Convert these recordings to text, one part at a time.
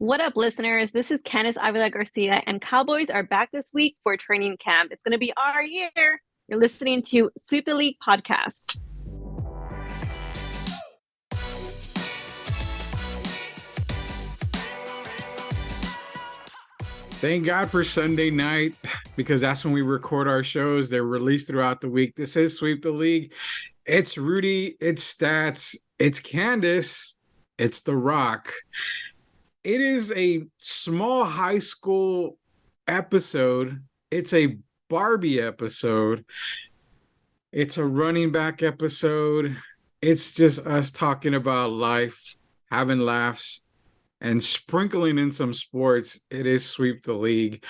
What up, listeners? This is Candice Avila-Garcia, and Cowboys are back this week for training camp. It's going to be our year. You're listening to Sweep the League podcast. Thank God for Sunday night, because that's when we record our shows. They're released throughout the week. This is Sweep the League. It's Rudy. It's Stats. It's Candice. It's The Rock. It is a small high school episode. It's a Barbie episode. It's a running back episode. It's just us talking about life, having laughs, and sprinkling in some sports. It is Sweep the League.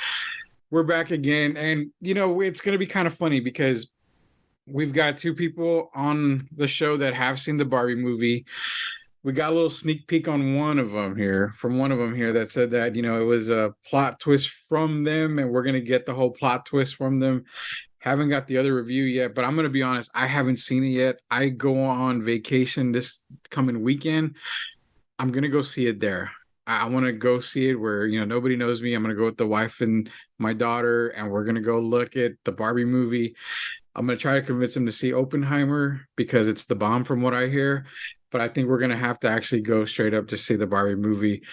We're back again. And, it's going to be kind of funny because we've got two people on the show that have seen the Barbie movie. We got a little sneak peek on one of them here that said that, it was a plot twist from them, and we're going to get the whole plot twist from them. Haven't got the other review yet, but I'm going to be honest, I haven't seen it yet. I go on vacation this coming weekend. I'm going to go see it there. I want to go see it where, nobody knows me. I'm going to go with the wife and my daughter, and we're going to go look at the Barbie movie. I'm going to try to convince them to see Oppenheimer because it's the bomb from what I hear. But I think we're going to have to actually go straight up to see the Barbie movie.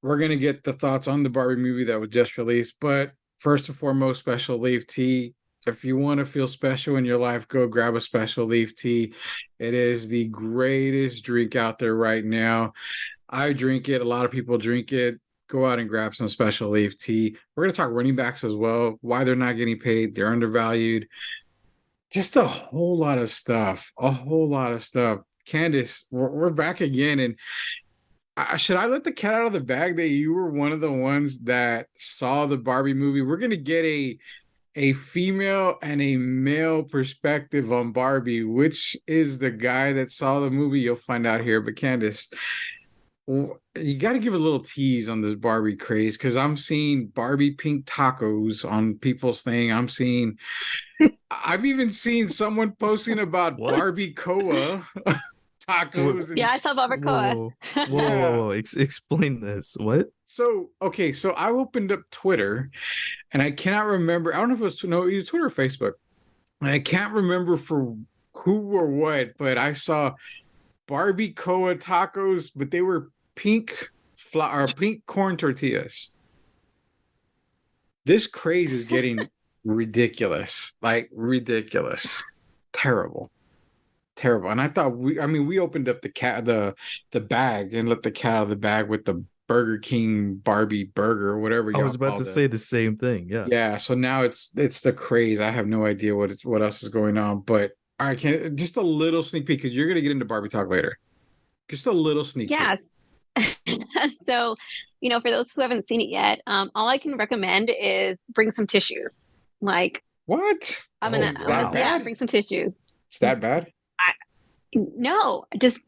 We're going to get the thoughts on the Barbie movie that was just released. But first and foremost, Special Leaf Tea. If you want to feel special in your life, go grab a Special Leaf Tea. It is the greatest drink out there right now. I drink it. A lot of people drink it. Go out and grab some Special Leaf Tea. We're going to talk running backs as well, why they're not getting paid, they're undervalued. Just a whole lot of stuff. Candice, we're back again. And should I let the cat out of the bag that you were one of the ones that saw the Barbie movie? We're going to get a female and a male perspective on Barbie. Which is the guy that saw the movie? You'll find out here. But Candice, you got to give a little tease on this Barbie craze, because I'm seeing Barbie pink tacos on people's thing. I've even seen someone posting about What? Barbie Koa tacos. Yeah, I saw barbacoa. Whoa. Explain this. What? So I opened up Twitter, and I cannot remember. I don't know if it was either Twitter or Facebook, and I can't remember for who or what, but I saw Barbie Koa tacos, but they were pink corn tortillas. This craze is getting ridiculous, terrible. And I thought we opened up the bag and let the cat out of the bag with the Burger King Barbie burger or whatever. I was about to say the same thing. Yeah. So now it's the craze. I have no idea what else is going on, but all right, just a little sneak peek, because you're gonna get into Barbie talk later. Just a little sneak peek. Yes. So, for those who haven't seen it yet, all I can recommend is bring some tissues. Like, what? Bring some tissues. It's that bad? No, just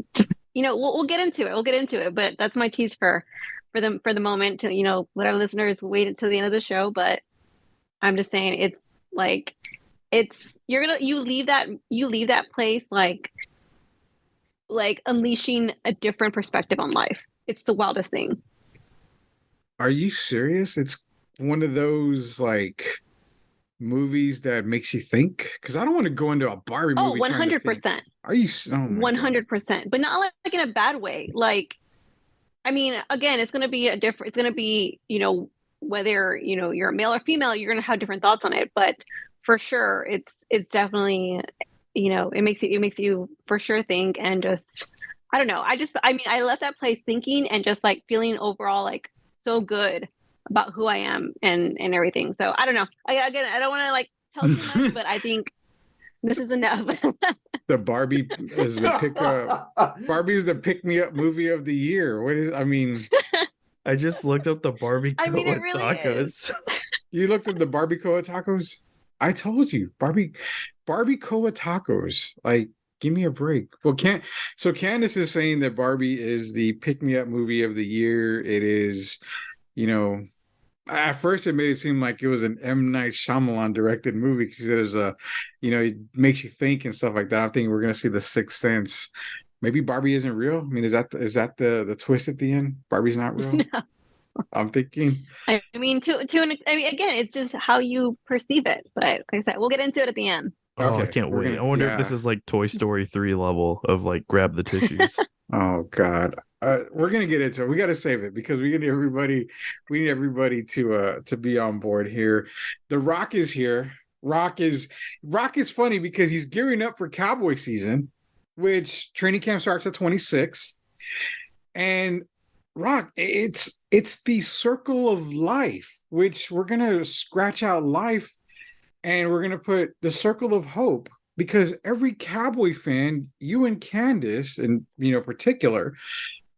we'll get into it. We'll get into it, but that's my tease for the moment to let our listeners wait until the end of the show. But I'm just saying, it's like you leave that place like unleashing a different perspective on life. It's the wildest thing. Are you serious? It's one of those movies that makes you think, because I don't want to go into a Barbie movie. 100%. Are you? Oh 100%, but not like in a bad way. Again, it's going to be it's going to be, whether, you're a male or female, you're going to have different thoughts on it. But for sure, it's definitely, it makes you for sure think, and just, I don't know. I left that place thinking and just feeling overall so good about who I am and everything. So I don't know. I don't want to tell too much, but I think this is enough. The Barbie is Barbie's the pick me up movie of the year. I just looked up the Barbie it really tacos. You looked at the Barbie Koa tacos? I told you, Barbie Koa tacos. Give me a break. Well, Candice is saying that Barbie is the pick me up movie of the year. It is, at first it made it seem like it was an M. Night Shyamalan directed movie, because there's it makes you think and stuff like that. I think we're gonna see The Sixth Sense. Maybe Barbie isn't real. Is that the twist at the end? Barbie's not real. I'm thinking. I mean, I mean, again, it's just how you perceive it. But like I said, we'll get into it at the end. Oh, I Okay, can't we're wait. gonna. I wonder if this Yeah. is like Toy Story 3 level of like grab the tissues. Oh God. We're gonna get into it. We got to save it because we need everybody. We need everybody to be on board here. The Rock is here. Rock is funny because he's gearing up for Cowboy season, which training camp starts at 26th. And Rock, it's the circle of life, which we're gonna scratch out life and we're gonna put the circle of hope because every Cowboy fan, you and Candice, and particular,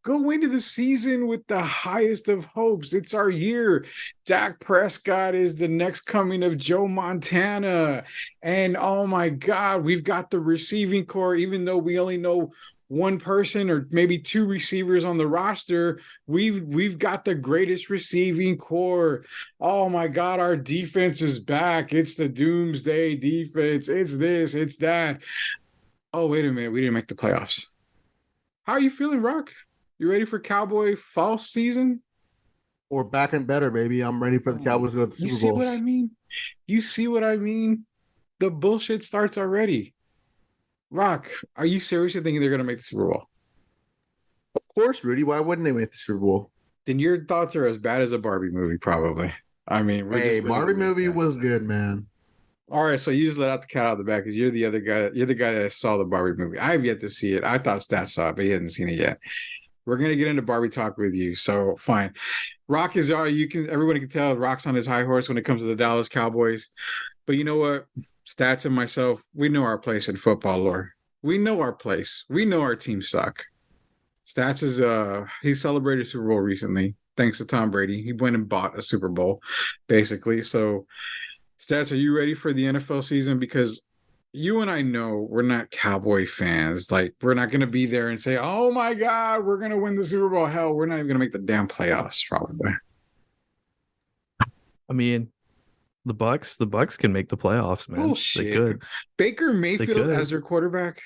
go into the season with the highest of hopes. It's our year. Dak Prescott is the next coming of Joe Montana. And oh my God, we've got the receiving core, even though we only know one person or maybe two receivers on the roster. We've got the greatest receiving core. Oh my God, our defense is back. It's the doomsday defense. It's this, it's that. Oh, wait a minute. We didn't make the playoffs. How are you feeling, Rock? You ready for Cowboy fall season? Or back and better, baby. I'm ready for the Cowboys to go to the Super You see Bowl. what I mean? You see what I mean? The bullshit starts already. Rock, are you seriously thinking they're going to make the Super Bowl? Of course, Rudy. Why wouldn't they make the Super Bowl? Then your thoughts are as bad as a Barbie movie, probably. I mean, Hey, Barbie movie was good, man. All right, so you just let out the cat out of the bag because you're the other guy. You're the guy that saw the Barbie movie. I have yet to see it. I thought Stats saw it, but he hasn't seen it yet. We're gonna get into Barbie talk with you, so fine. Rock is everybody can tell Rock's on his high horse when it comes to the Dallas Cowboys. But you know what? Stats and myself, we know our place in football lore. We know our place. We know our team suck. Stats is he celebrated a Super Bowl recently, thanks to Tom Brady. He went and bought a Super Bowl, basically. So Stats, are you ready for the NFL season? Because you and I know we're not Cowboy fans. Like, we're not going to be there and say, oh my God, we're going to win the Super Bowl. Hell, we're not even going to make the damn playoffs, probably. I mean, the Bucks can make the playoffs, man. Bullshit. They could. Baker Mayfield as their quarterback.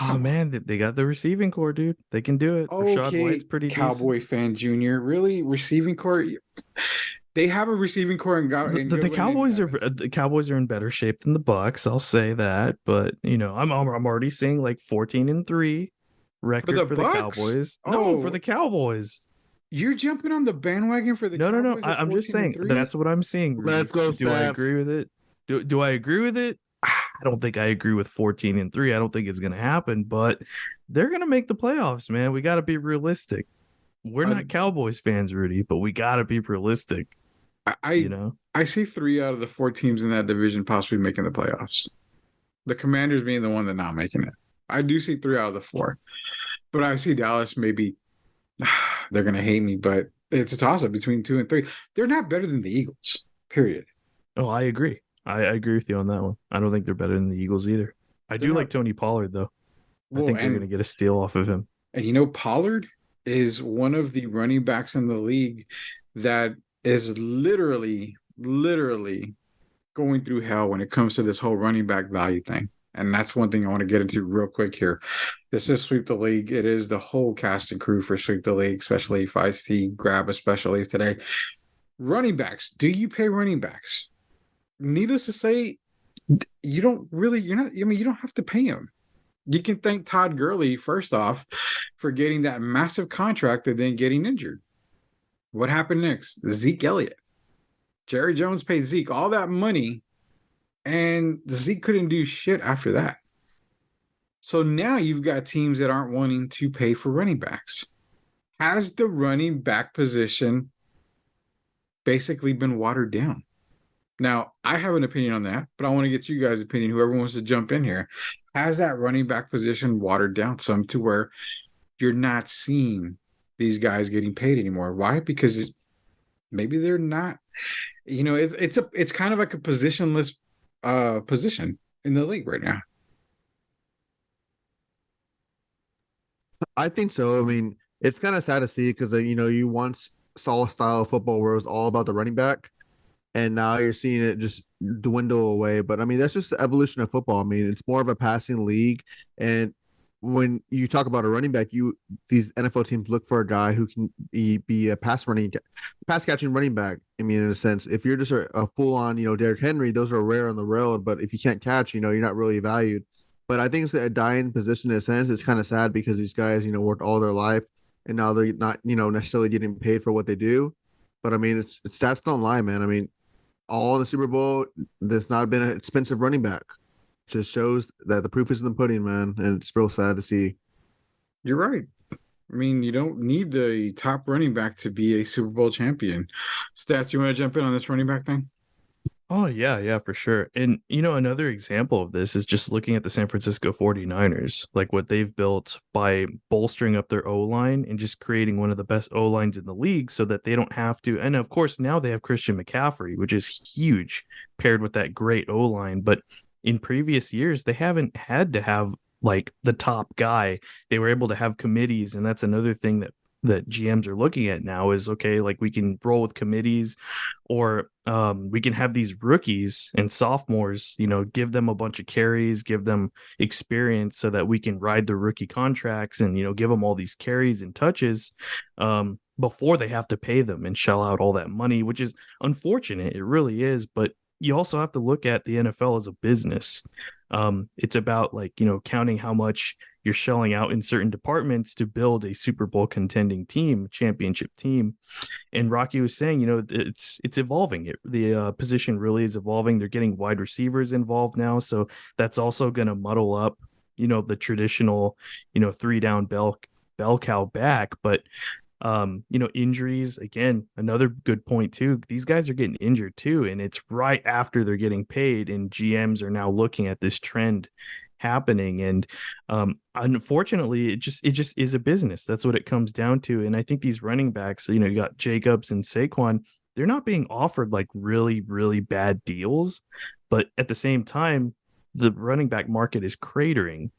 Oh man, they got the receiving core, dude. They can do it. Rashad Okay, White's pretty Cowboy decent. fan junior. Really? Receiving core? They have a receiving core and The Cowboys are in better shape than the Bucks. I'll say that, but I'm already seeing like 14-3 record for the Cowboys. No, for the Cowboys. You're jumping on the bandwagon for the Cowboys? No. I'm just saying that's what I'm seeing. Let's go. Do I agree with it? Do I agree with it? I don't think I agree with 14-3. I don't think it's going to happen, but they're going to make the playoffs, man. We got to be realistic. We're not Cowboys fans, Rudy, but we got to be realistic. I see 3 out of the 4 teams in that division possibly making the playoffs. The Commanders being the one that's not making it. I do see 3 out of the 4, but I see Dallas maybe. They're going to hate me, but it's a toss-up between 2 and 3. They're not better than the Eagles, period. Oh, I agree. I agree with you on that one. I don't think they're better than the Eagles either. I do like Tony Pollard, though. I think they're going to get a steal off of him. And Pollard is one of the running backs in the league that is literally going through hell when it comes to this whole running back value thing. And that's one thing I want to get into real quick here. This is Sweep the League. It is the whole cast and crew for Sweep the League, especially Feisty, Grab especially today. Running backs. Do you pay running backs? Needless to say, you don't have to pay them. You can thank Todd Gurley, first off, for getting that massive contract and then getting injured. What happened next? Zeke Elliott. Jerry Jones paid Zeke all that money, and Zeke couldn't do shit after that. So now you've got teams that aren't wanting to pay for running backs. Has the running back position basically been watered down? Now, I have an opinion on that, but I want to get you guys' opinion, whoever wants to jump in here. Has that running back position watered down some to where you're not seeing these guys getting paid anymore? Why? Because maybe they're not, it's kind of like a positionless position in the league right now. I think so. I mean, it's kind of sad to see because, you once saw a style of football where it was all about the running back, and now you're seeing it just dwindle away. But, I mean, that's just the evolution of football. I mean, it's more of a passing league, and when you talk about a running back, these NFL teams look for a guy who can be a pass catching running back. I mean, in a sense, if you're just a full on, Derrick Henry, those are rare on the road. But if you can't catch, you're not really valued. But I think it's a dying position in a sense. It's kind of sad because these guys, worked all their life and now they're not, necessarily getting paid for what they do. But I mean, it's stats don't lie, man. I mean, all in the Super Bowl, there's not been an expensive running back. Just shows that the proof is in the pudding, man, and it's real sad to see. You're right. I mean, you don't need the top running back to be a Super Bowl champion. Stats, you want to jump in on this running back thing? Oh, yeah, for sure. And, another example of this is just looking at the San Francisco 49ers, like what they've built by bolstering up their O-line and just creating one of the best O-lines in the league so that they don't have to. And of course, now they have Christian McCaffrey, which is huge paired with that great O-line. But in previous years, they haven't had to have like the top guy. They were able to have committees. And that's another thing that GMs are looking at now is, okay, like we can roll with committees, or we can have these rookies and sophomores, give them a bunch of carries, give them experience so that we can ride the rookie contracts and, give them all these carries and touches before they have to pay them and shell out all that money, which is unfortunate. It really is. But you also have to look at the NFL as a business. It's about counting how much you're shelling out in certain departments to build a Super Bowl contending team, championship team. And Rocky was saying, it's evolving. The position really is evolving. They're getting wide receivers involved now. So that's also going to muddle up, the traditional, 3-down bell cow back. But injuries, again, another good point too. These guys are getting injured too, and it's right after they're getting paid, and GMs are now looking at this trend happening. And unfortunately, it just is a business. That's what it comes down to. And I think these running backs, you got Jacobs and Saquon, they're not being offered like really, really bad deals, but at the same time, the running back market is cratering,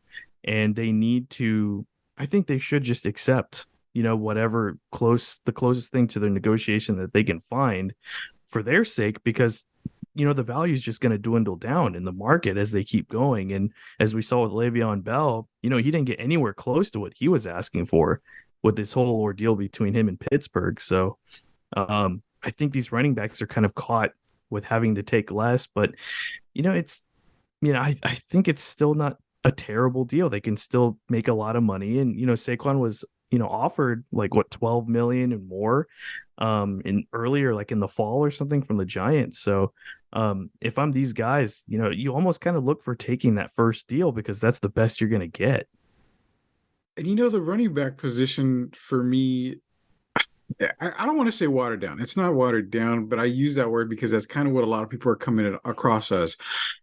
and they need to. I think they should just accept whatever the closest thing to their negotiation that they can find for their sake, because, the value is just going to dwindle down in the market as they keep going. And as we saw with Le'Veon Bell, he didn't get anywhere close to what he was asking for with this whole ordeal between him and Pittsburgh. So I think these running backs are kind of caught with having to take less, but, I think it's still not a terrible deal. They can still make a lot of money. And, Saquon was, offered like what, 12 million and more in earlier, like in the fall or something from the Giants. So if I'm these guys, you almost kind of look for taking that first deal because that's the best you're going to get. And the running back position for me, I don't want to say watered down. It's not watered down, but I use that word because that's kind of what a lot of people are coming across as.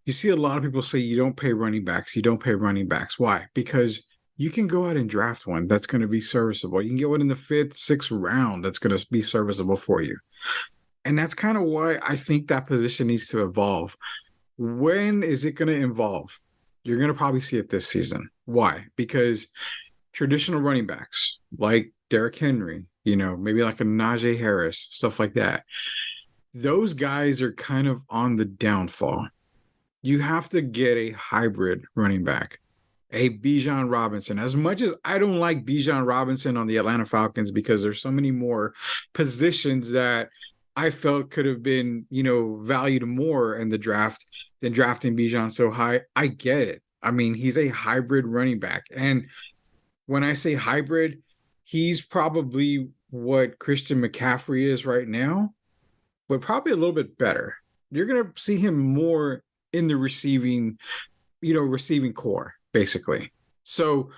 You see a lot of people say you don't pay running backs. You don't pay running backs. Why? Because you can go out and draft one that's going to be serviceable. You can get one in the 5th, 6th round that's going to be serviceable for you. And that's kind of why I think that position needs to evolve. When is it going to evolve? You're going to probably see it this season. Why? Because traditional running backs like Derrick Henry, maybe like a Najee Harris, stuff like that, those guys are kind of on the downfall. You have to get a hybrid running back. A Bijan Robinson. As much as I don't like Bijan Robinson on the Atlanta Falcons because there's so many more positions that I felt could have been, valued more in the draft than drafting Bijan so high. I get it. I mean, he's a hybrid running back. And when I say hybrid, he's probably what Christian McCaffrey is right now, but probably a little bit better. You're going to see him more in the receiving core, basically. So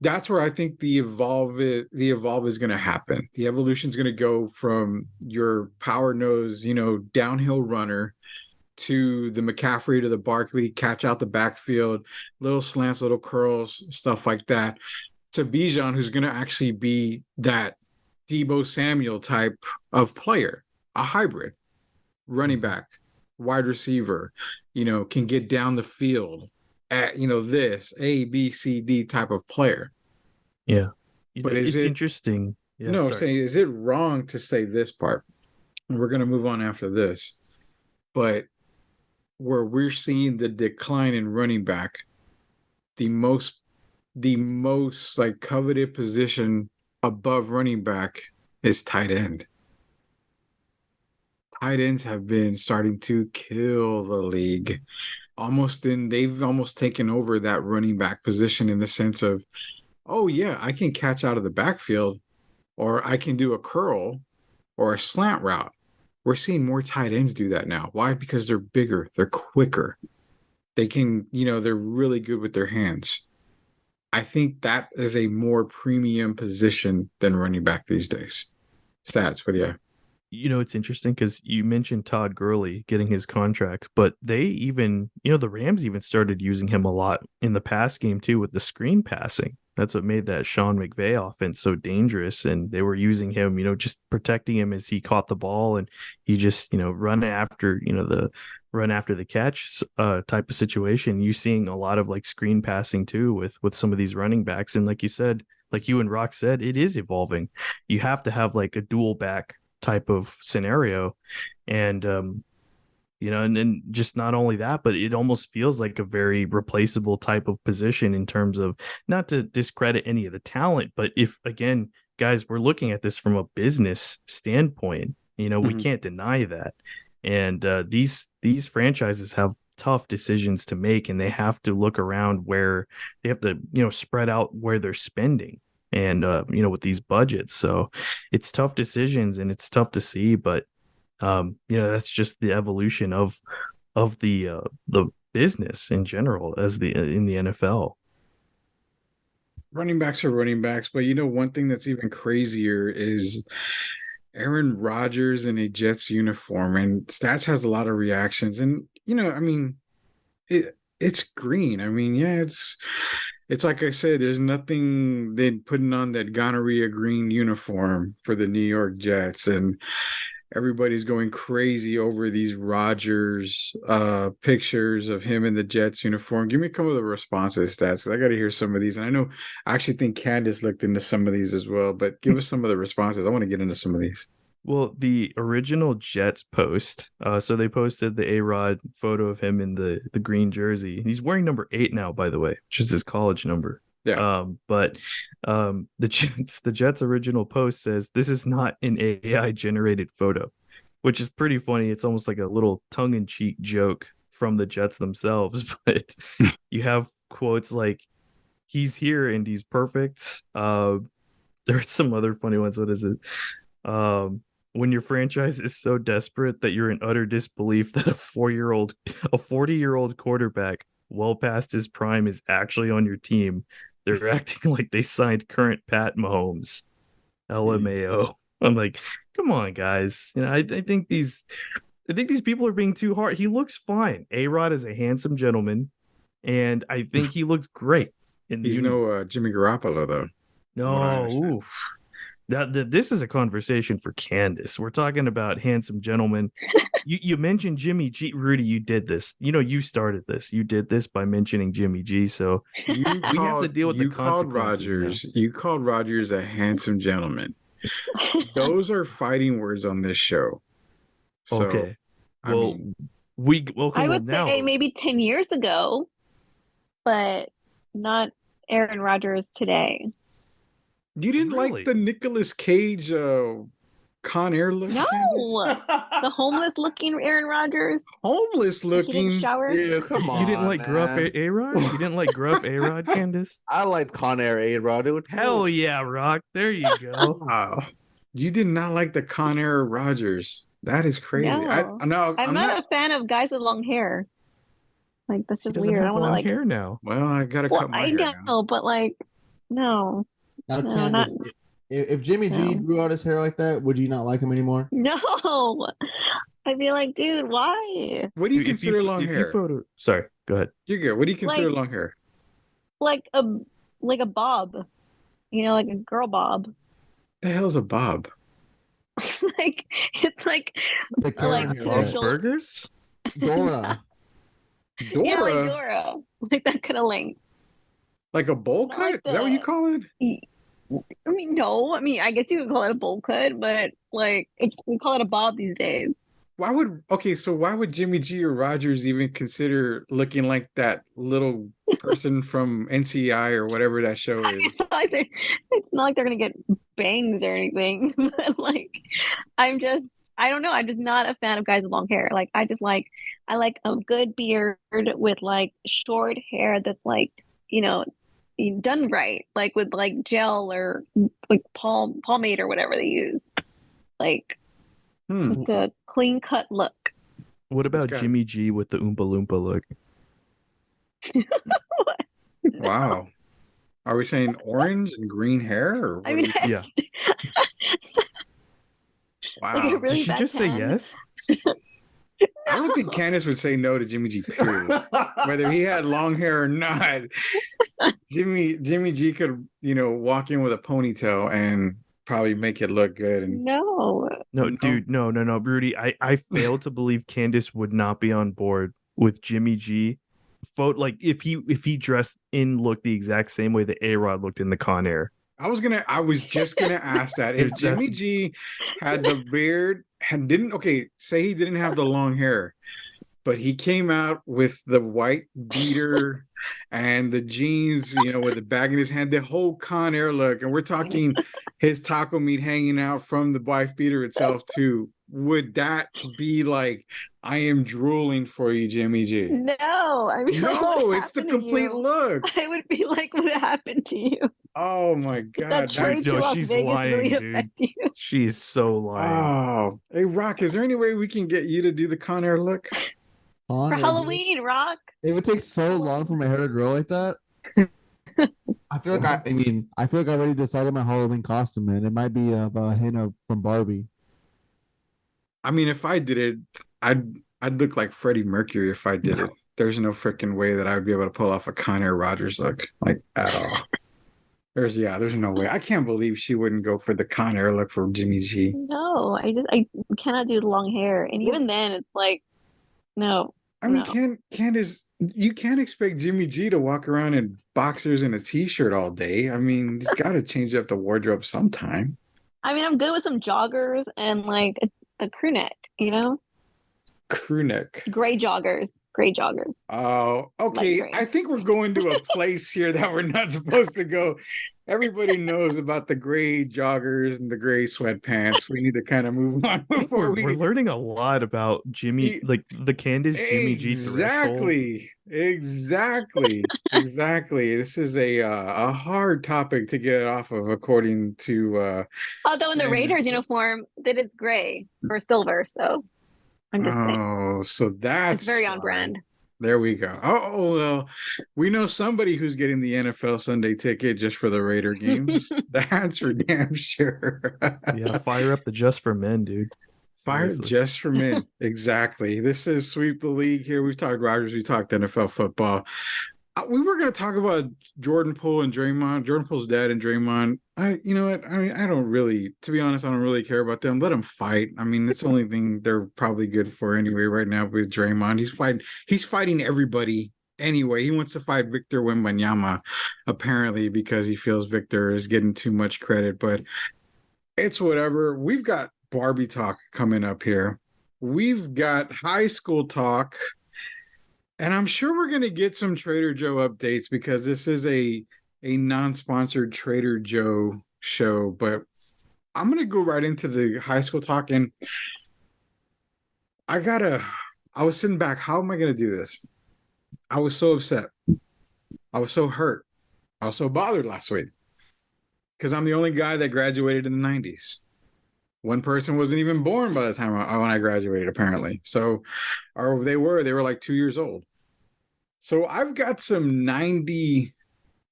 that's where I think the evolve is going to happen. The evolution is going to go from your power nose, downhill runner to the McCaffrey, to the Barkley, catch out the backfield, little slants, little curls, stuff like that, to Bijan, who's going to actually be that Deebo Samuel type of player, a hybrid running back, wide receiver, can get down the field at, this A, B, C, D type of player. Yeah. But it's interesting. Yeah, no, I'm saying, is it wrong to say this part? We're going to move on after this. But where we're seeing the decline in running back, the most the most like coveted position above running back is tight end. Tight ends have been starting to kill the league. They've almost taken over that running back position in the sense of, oh yeah, I can catch out of the backfield, or I can do a curl or a slant route. We're seeing more tight ends do that now. Why? Because they're bigger, they're quicker. They can, they're really good with their hands. I think that is a more premium position than running back these days. Stats, what do you have? It's interesting because you mentioned Todd Gurley getting his contract, but they even, the Rams even started using him a lot in the pass game too with the screen passing. That's what made that Sean McVay offense so dangerous. And they were using him, just protecting him as he caught the ball and he just, run after the catch type of situation. You seeing a lot of like screen passing too with some of these running backs. And like you said, like you and Rock said, it is evolving. You have to have like a dual back type of scenario. And, and then just not only that, but it almost feels like a very replaceable type of position in terms of, not to discredit any of the talent, but if, again, guys, we're looking at this from a business standpoint, we can't deny that. And these franchises have tough decisions to make, and they have to look around where they have to, spread out where they're spending. And, with these budgets. So it's tough decisions and it's tough to see, but, that's just the evolution of the business in general in the NFL. Running backs are running backs, but one thing that's even crazier is Aaron Rodgers in a Jets uniform, and Stats has a lot of reactions. And, it's green. It's like I said, there's nothing than putting on that gonorrhea green uniform for the New York Jets, and everybody's going crazy over these Rodgers pictures of him in the Jets uniform. Give me a couple of the responses, Stats. I got to hear some of these, and I actually think Candice looked into some of these as well. But give us some of the responses. I want to get into some of these. Well, the original Jets post, so they posted the A-Rod photo of him in the green jersey. He's wearing number 8 now, by the way, which is his college number. Yeah. But the Jets original post says this is not an AI generated photo, which is pretty funny. It's almost like a little tongue-in-cheek joke from the Jets themselves. But you have quotes like, "He's here and he's perfect." There's some other funny ones. What is it? When your franchise is so desperate that you're in utter disbelief that a 40-year-old quarterback well past his prime is actually on your team, they're acting like they signed current Pat Mahomes. LMAO. I'm like, come on, guys. I think these people are being too hard. He looks fine. A-Rod is a handsome gentleman, and I think he looks great. He's no Jimmy Garoppolo, though. No, oof. This is a conversation for Candice. We're talking about handsome gentlemen. You mentioned Jimmy G. Rudy, you did this. You started this. You did this by mentioning Jimmy G. So we have to deal with the consequences. You called Rodgers a handsome gentleman. Those are fighting words on this show. So, okay. I would say maybe 10 years ago, but not Aaron Rodgers today. You didn't like the Nicolas Cage Con Air look? No, the homeless looking Aaron Rodgers. Homeless looking? Shower? Yeah, come on. You didn't like man. Gruff A-Rod? You didn't like Gruff A-Rod, Candice? I like Con Air A-Rod. Hell yeah, Rock. There you go. Wow. You did not like the Con Air Rodgers. That is crazy. No. I'm not a fan of guys with long hair. Like, that's just weird. I want to hair now. Well, I gotta cut my hair now. I know, but like, no. Now, Candice, if Jimmy G grew out his hair like that, would you not like him anymore? No. I'd be like, dude, why? What do you consider long hair? Sorry, go ahead. You're good. What do you consider long hair? Like a bob. Like a girl bob. The hell's a bob? Like, it's like Bob's Burgers? Dora. Yeah, like Dora. Like that kind of length. Like a bowl cut? Like is that what you call it? No. I guess you could call it a bowl cut, but like we call it a bob these days. why would Jimmy G or Rodgers even consider looking like that little person from NCI or whatever that show is? It's not like they're gonna get bangs or anything, but like, I don't know. I'm just not a fan of guys with long hair. Like, I like a good beard with like short hair that's like, done right, like with like gel or like pomade or whatever they use. Like, just a clean cut look. What about Jimmy G with the Oompa Loompa look? Wow. Are we saying orange and green hair? Or I mean, yeah. Wow. Like a really Did she just say yes? I don't think Candice would say no to Jimmy G, period. Whether he had long hair or not. Jimmy G could, walk in with a ponytail and probably make it look good. And No, dude, no, Rudy. I fail to believe Candice would not be on board with Jimmy G. Like if he dressed and looked the exact same way that A-Rod looked in the Con Air. I was just gonna ask that if Jimmy G had the beard say he didn't have the long hair, but he came out with the white beater and the jeans, with the bag in his hand, the whole Con Air look, and we're talking his taco meat hanging out from the wife beater itself too. Would that be like, I am drooling for you, Jimmy G? No, I mean, no, like, it's the complete look. I would be like, what happened to you? Oh my God. That trade to Las she's Vegas lying, really dude. affect you? She's so lying. Oh, hey, Rock, is there any way we can get you to do the Con Air look? For Halloween, Rock? It would take so long for my hair to grow like that. I feel like I already decided my Halloween costume, man. It might be a Hannah from Barbie. I mean, if I did it, I'd look like Freddie Mercury if I did it. There's no freaking way that I would be able to pull off a Con Air Rodgers look, like, at all. There's no way. I can't believe she wouldn't go for the Con Air look for Jimmy G. No, I cannot do the long hair, and even then, it's like, no. I mean, Candice, you can't expect Jimmy G to walk around in boxers and a t-shirt all day. I mean, he's got to change up the wardrobe sometime. I mean, I'm good with some joggers and like a crew neck, Crew neck. Gray joggers. Oh, okay. Like, I think we're going to a place here that we're not supposed to go. Everybody knows about the gray joggers and the gray sweatpants. We need to kind of move on before we're learning a lot about Jimmy, like the Candice Jimmy G threshold. Exactly. This is a hard topic to get off of, according to. Although in the Raiders uniform, that it's gray or silver, so I'm just saying. Oh, so that's it's very on brand. There we go. Oh, well, we know somebody who's getting the NFL Sunday ticket just for the Raider games. That's for damn sure. Yeah, fire up the Just for Men, dude. Fire just for men. Exactly. This is Sweep the League here. We've talked Rodgers. We talked NFL football. We were going to talk about Jordan Poole and Draymond. Jordan Poole's dad and Draymond. You know what? I mean, I don't really, to be honest, I don't really care about them. Let them fight. I mean, it's the only thing they're probably good for anyway right now with Draymond. He's fighting everybody anyway. He wants to fight Victor Wembanyama, apparently, because he feels Victor is getting too much credit. But it's whatever. We've got Barbie talk coming up here. We've got high school talk. And I'm sure we're going to get some Trader Joe updates because this is a non-sponsored Trader Joe show. But I'm going to go right into the high school talk. And I was sitting back. How am I going to do this? I was so upset. I was so hurt. I was so bothered last week because I'm the only guy that graduated in the 90s. One person wasn't even born by the time when I graduated, apparently. So, or they were like 2 years old. So I've got some 90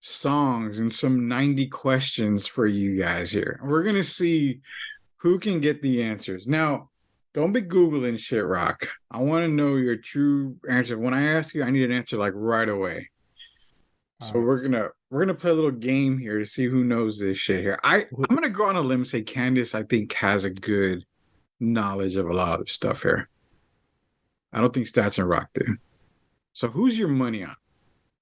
songs and some 90 questions for you guys here. We're going to see who can get the answers. Now, don't be Googling shit, Rock. I want to know your true answer. When I ask you, I need an answer like right away. So we're gonna play a little game here to see who knows this shit here. I'm gonna go on a limb and say Candice, I think, has a good knowledge of a lot of this stuff here. I don't think Stats and Rock do. So who's your money on?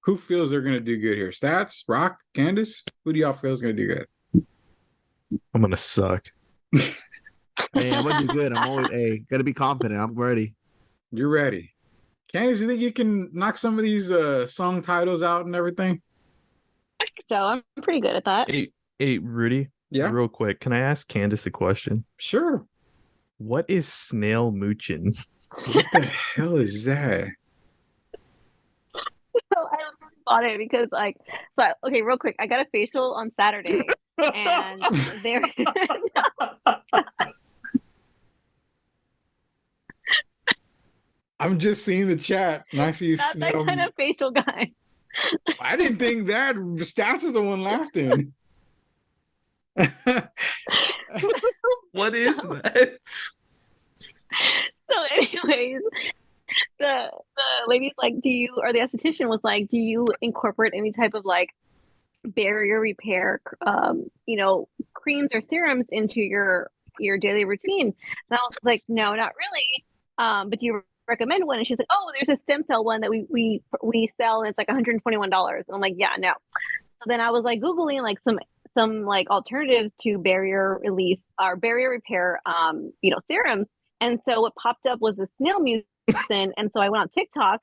Who feels they're gonna do good here? Stats, Rock, Candice? Who do y'all feel is gonna do good? I'm gonna suck. Hey, I'm gonna do good. I'm always gotta be confident. I'm ready. You're ready. Candice, you think you can knock some of these song titles out and everything? So I'm pretty good at that. Hey, Rudy. Yeah, Real quick, can I ask Candice a question? sure. What is snail moochin'? What the hell is that? So I really bought it because okay, real quick, I got a facial on Saturday, and there. I'm just seeing the chat and I see Not that snail. kind of facial guy. I didn't think that. Stats is the one laughing. What is that? So, anyways, the lady's like, or the esthetician was like, do you incorporate any type of like barrier repair, creams or serums into your daily routine? And I was like, no, not really. But do you recommend one? And she's like, oh, there's a stem cell one that we sell, and it's like $121. And I'm like, yeah, no. So then I was like Googling like some like alternatives to barrier relief or barrier repair, serums. And so what popped up was the snail mucin. And so I went on TikTok,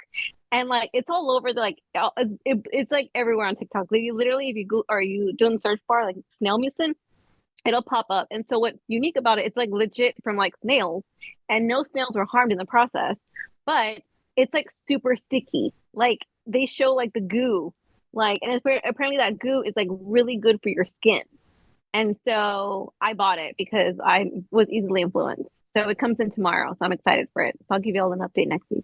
and like it's all over it's like everywhere on TikTok. Like, literally, if you go or you doing the search bar like snail mucin, it'll pop up. And so what's unique about it, it's like legit from like snails, and no snails were harmed in the process, but it's like super sticky. Like they show like the goo, like, and apparently that goo is like really good for your skin. And so I bought it because I was easily influenced. So it comes in tomorrow, so I'm excited for it. So I'll give you all an update next week.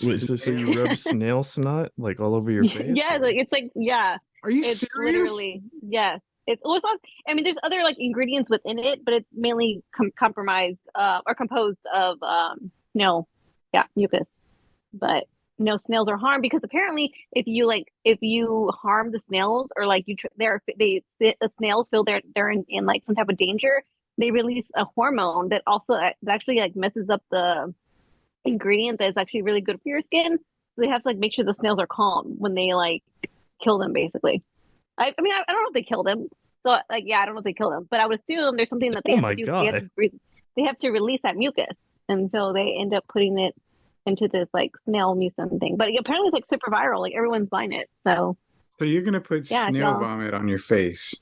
Wait, so you rub snail snot like all over your face? Yeah, like it's like, yeah. Are you It's serious? literally, yes. It's not, I mean, there's other like ingredients within it, but it's mainly compromised or composed of mucus. But no snails are harmed, because apparently if you harm the snails, or like the snails feel they're in like some type of danger, they release a hormone that also that actually like messes up the ingredient that is actually really good for your skin. So they have to like make sure the snails are calm when they like kill them, basically. I mean, I don't know if they kill them. So like, yeah, I don't know if they kill them, but I would assume there's something that they Oh have my to do. God. They have to release that mucus, and so they end up putting it into this like snail mucin thing. But apparently it's like super viral. Like everyone's buying it. So you're gonna put yeah, snail y'all. vomit on your face,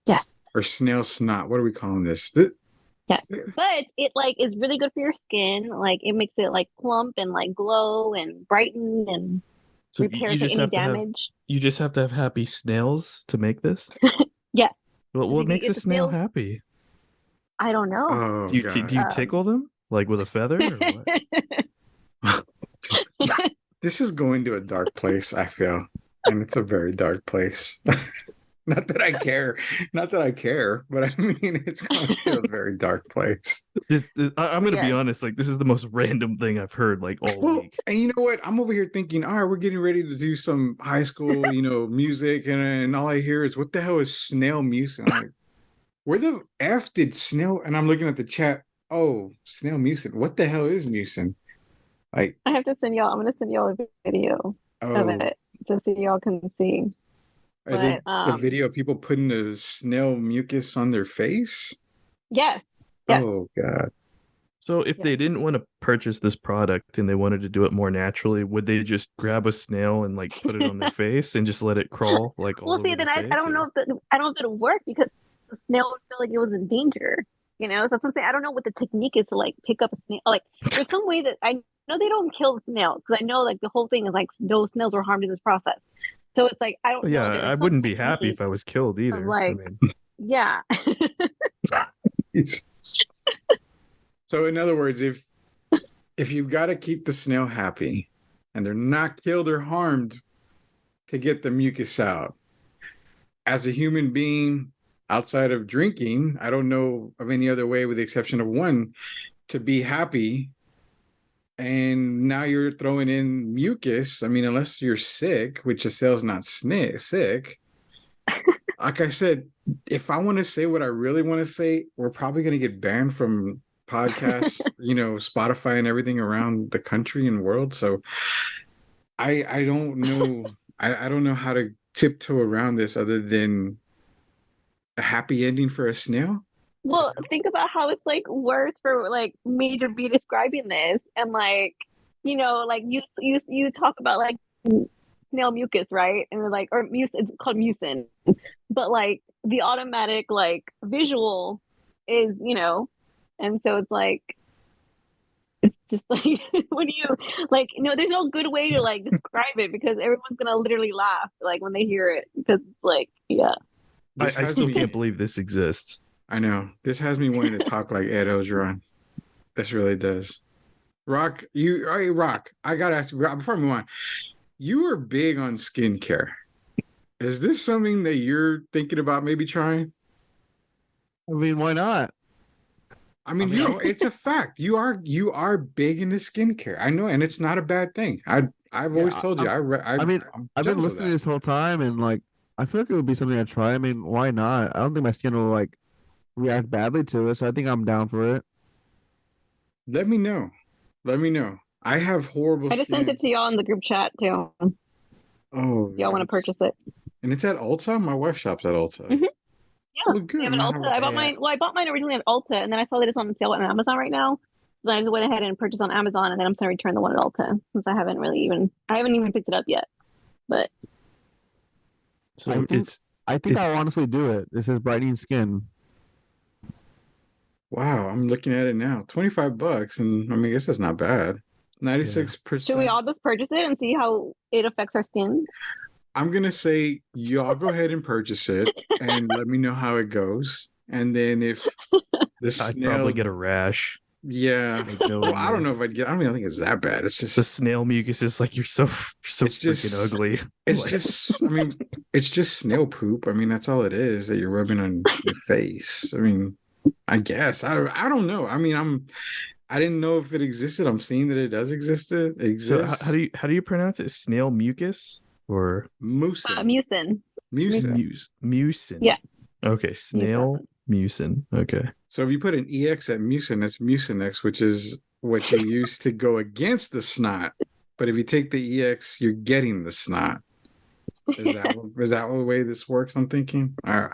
Yes. or snail snot? What are we calling this? Yes. But it like is really good for your skin. Like it makes it like plump and like glow and brighten and So repairs any damage. You just have to have happy snails to make this? Yeah. What makes a It's snail happy? I don't know. Oh, Do you God. tickle them like with a feather? Or what? This is going to a dark place, I feel. And it's a very dark place. Not that I care, but I mean, it's going to a very dark place. I'm gonna be Yeah. honest. Like, this is the most random thing I've heard like all Well, week. and you know what? I'm over here thinking, all right, we're getting ready to do some high school, music, and all I hear is, what the hell is snail mucin? I'm like, where the F did snail? And I'm looking at the chat. Oh, snail mucin. What the hell is mucin? Like, I have to send y'all. I'm gonna send y'all a video of it just so y'all can see. Is it the video of people putting the snail mucus on their face? Yes. Yes. Oh, God. So if they didn't want to purchase this product and they wanted to do it more naturally, would they just grab a snail and like put it on their face and just let it crawl like all Well, over see, their then I face, don't know if it'll work, because the snail would feel like it was in danger. So that's what I'm saying. I don't know what the technique is to like pick up a snail. Like, there's some way that I know they don't kill the snails, because I know like the whole thing is like no snails were harmed in this process. So it's like, I don't know. Yeah, I wouldn't be happy if I was killed either. Like, yeah. So in other words, if you've got to keep the snail happy and they're not killed or harmed to get the mucus out, as a human being outside of drinking, I don't know of any other way, with the exception of one, to be happy. And now you're throwing in mucus. I mean, unless you're sick, which the cell's not sick. Like I said, if I want to say what I really want to say, we're probably going to get banned from podcasts, Spotify and everything around the country and world. So I don't know. I don't know how to tiptoe around this other than a happy ending for a snail. Well, think about how it's like worse for like me to be describing this, and like, like you talk about like snail mucus, right? And they're like, or it's called mucin, but like the automatic like visual is, and so it's like it's just like when you like, there's no good way to like describe it because everyone's gonna literally laugh like when they hear it because it's like, yeah. I still can't believe this exists. I know. This has me wanting to talk like Ed Ogeron. This really does. Rock, Rock, I gotta ask you before I move on. You are big on skincare. Is this something that you're thinking about maybe trying? I mean, why not? I mean, it's a fact. You are big into skincare. I know, and it's not a bad thing. I've always told you. I've been listening this whole time, and like, I feel like it would be something I'd try. I mean, why not? I don't think my skin will like react badly to it, so I think I'm down for it. Let me know. I have horrible I just sent it to y'all in the group chat too. Oh, y'all want to purchase it? And it's at Ulta. My wife shops at Ulta. Mm-hmm. Yeah, well, good. They have an Ulta. I bought mine. Well, I bought mine originally at Ulta, and then I saw that it's on sale on Amazon right now. So then I just went ahead and purchased on Amazon, and then I'm going to return the one at Ulta since I haven't even picked it up yet. But so I think I'll honestly do it. This is brightening skin. Wow, I'm looking at it now. $25, and I mean, I guess that's not bad. 96%. Should we all just purchase it and see how it affects our skin? I'm gonna say y'all go ahead and purchase it and let me know how it goes. And then if I'd probably get a rash. Yeah. Well, I don't know if I don't even think it's that bad. It's just the snail mucus is like you're so freaking ugly. It's just it's just snail poop. I mean, that's all it is that you're rubbing on your face. I mean, I guess. I don't know. I mean, I didn't know if it existed. I'm seeing that it does exist. So how do you pronounce it? Snail mucus or mucin? Mucin. Yeah. Okay. Snail mucin. Okay. So if you put an EX at mucin, that's mucinex, which is what you use to go against the snot. But if you take the EX, you're getting the snot. Is that the way this works? I'm thinking. All right.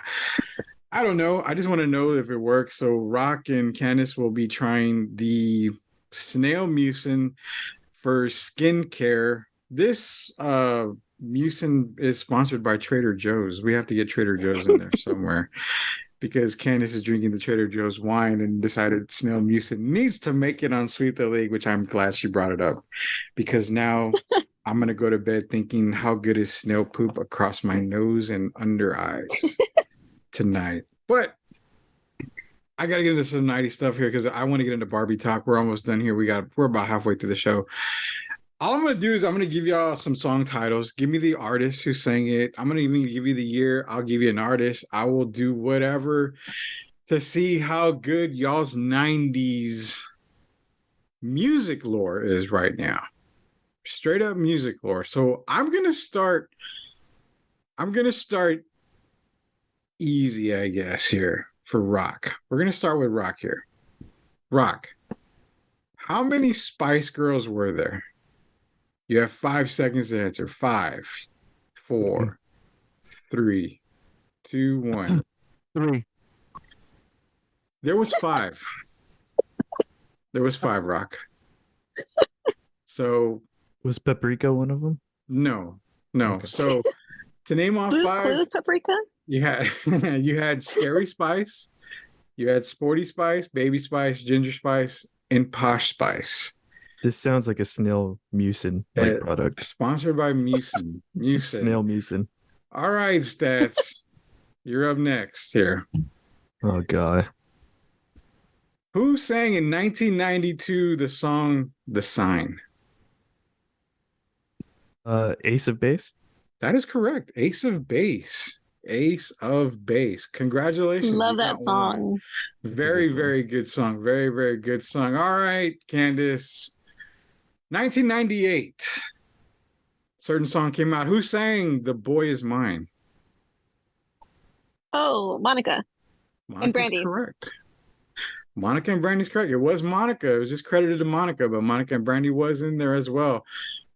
I don't know. I just want to know if it works. So Rock and Candice will be trying the snail mucin for skincare. This mucin is sponsored by Trader Joe's. We have to get Trader Joe's in there somewhere because Candice is drinking the Trader Joe's wine and decided snail mucin needs to make it on Sweep the League, which I'm glad she brought it up because now I'm going to go to bed thinking how good is snail poop across my nose and under eyes tonight. But I got to get into some 90s stuff here because I want to get into Barbie talk. We're almost done here. We're about halfway through the show. All I'm going to do is I'm going to give y'all some song titles. Give me the artist who sang it. I'm going to even give you the year. I'll give you an artist. I will do whatever to see how good y'all's 90s music lore is right now. Straight up music lore. So I'm going to start easy, I guess, here for Rock. We're going to start with Rock here. Rock, how many Spice Girls were there? You have 5 seconds to answer. 5, 4, 3, 2, 1. 3. There was 5. There was 5, Rock. So was Paprika one of them? No. Okay. So to name off 5, who's Paprika? You had Scary Spice, you had Sporty Spice, Baby Spice, Ginger Spice, and Posh Spice. This sounds like a snail mucin product. Sponsored by Mucin. Snail mucin. All right, Stats. You're up next here. Oh, God. Who sang in 1992 the song The Sign? Ace of Base? That is correct. Ace of Base. Ace of Base. Congratulations. Love that song. Very, very good song. Very, very good song. All right, Candice. 1998. Certain song came out. Who sang The Boy Is Mine? Oh, Monica. And Brandy. Correct. Monica and Brandy's correct. It was Monica. It was just credited to Monica, but Monica and Brandy was in there as well.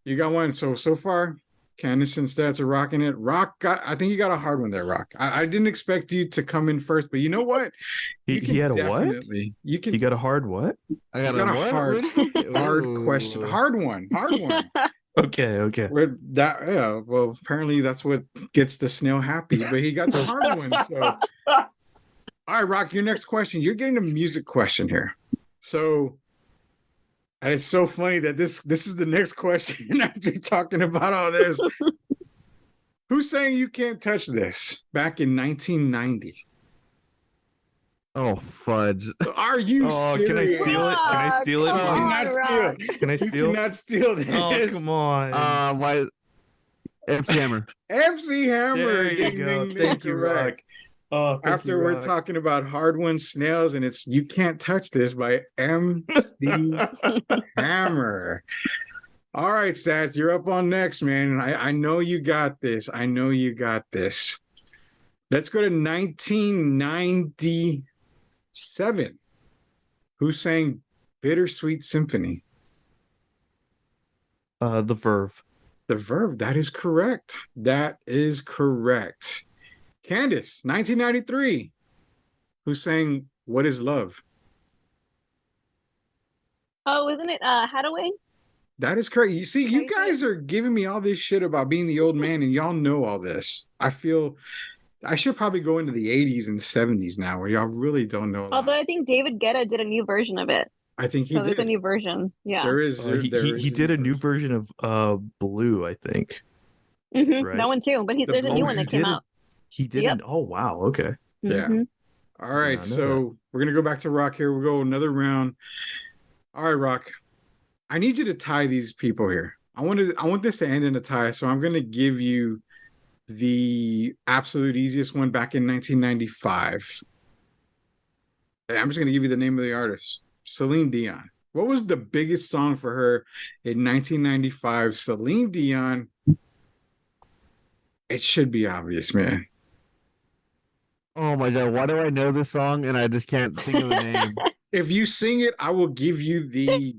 You got one. So far, Candice and Stats are rocking it. I think you got a hard one there, Rock. I didn't expect you to come in first, but you know what? He had a what? You can. You got a hard what? I got You got a a what? hard- Rudy? Hard question. Ooh. Hard one. Okay. Well, apparently that's what gets the snail happy, but he got the hard one. So, all right, Rock, your next question. You're getting a music question here. So, and it's so funny that this is the next question after talking about all this. Who's saying you can't touch this back in 1990? Oh, fudge. Are you serious? Can I steal it? Can I steal it? Come You on, cannot steal. Rock. Can I You steal? cannot steal this. Oh, come on. Why? MC Hammer. MC Hammer. There you Ding, go. ding, ding, Thank you, correct. Rock. Oh, thank After you, we're Rock. talking about hard one snails, and it's You Can't Touch This by MC Hammer. All right, Stats, you're up on next, man. I know you got this. Let's go to 1997. Who sang Bittersweet Symphony? The Verve. The Verve. That is correct. Candice, 1993. Who sang What Is Love? Oh, isn't it Hadaway? That is correct. You see, you Crazy. guys are giving me all this shit about being the old man, and y'all know all this. I feel I should probably go into the 80s and 70s now, where y'all really don't know a lot. Although I think David Guetta did a new version of it. I think he So there's a did. new version. Yeah. There is. He did a new version of Blue, I think. Mhm, right. That one too. But there's a new one that came out. He did. Yep. Oh wow. Okay. Yeah. Mhm. All right, not know so we're gonna go back to Rock here. We'll go another round. All right, Rock. I need you to tie these people here. I want this to end in a tie, so I'm gonna give you the absolute easiest one back in 1995. I'm just gonna give you the name of the artist, Celine Dion. What was the biggest song for her in 1995? Celine Dion. It should be obvious, man. Oh my god, why do I know this song and I just can't think of the name? If you sing it, I will give you the